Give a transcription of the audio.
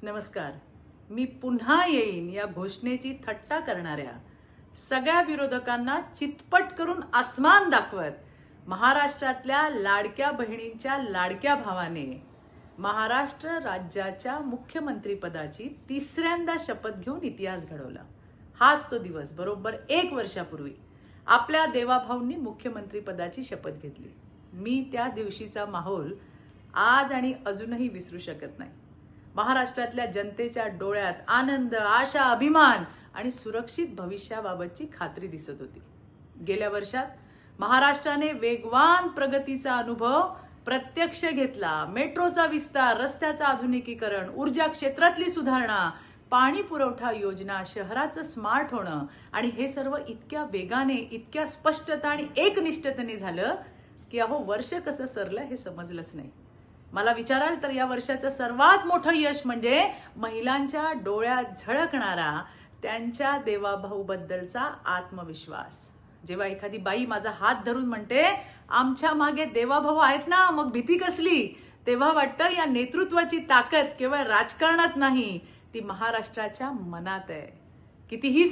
नमस्कार. मी पुन्हा येईन या घोषणेची थट्टा करणाऱ्या सगळ्या विरोधकांना चितपट करून आसमान दाखवत महाराष्ट्रातल्या लाडक्या बहिणींच्या लाडक्या भावाने महाराष्ट्र राज्याच्या मुख्यमंत्रीपदाची तिसऱ्यांदा शपथ घेऊन इतिहास घडवला. हाच तो दिवस बरोबर 1 वर्षापूर्वी आपल्या देवाभाऊंनी मुख्यमंत्रीपदाची शपथ घेतली. मी त्या दिवशीचा माहोल आज आणि अजूनही विसरू शकत नाही. महाराष्ट्रातल्या जनतेच्या डोळ्यात आनंद, आशा, अभिमान आणि सुरक्षित भविष्याबाबतची खात्री दिसत होती. गेल्या वर्षात महाराष्ट्राने वेगवान प्रगतीचा अनुभव प्रत्यक्ष घेतला. मेट्रोचा विस्तार, रस्त्याचं आधुनिकीकरण, ऊर्जा क्षेत्रातली सुधारणा, पाणी पुरवठा योजना, शहराचं स्मार्ट होणं आणि हे सर्व इतक्या वेगाने, इतक्या स्पष्टता आणि एकनिष्ठतेने झालं की वर्ष कसं सरलं हे समजलंच नाही. मला विचाराल तर या वर्षाचं सर्वात मोठं यश म्हणजे महिलांच्या डोळ्यात झळकणारा त्यांच्या देवाभाऊबद्दलचा आत्मविश्वास. जेव्हा एखादी बाई माझा हात धरून म्हणते आमच्या मागे देवाभाऊ आहेत ना, मग भीती कसली, तेव्हा वाटतं या नेतृत्वाची ताकद केवळ राजकारणात नाही, ती महाराष्ट्राच्या मनात आहे. कितीही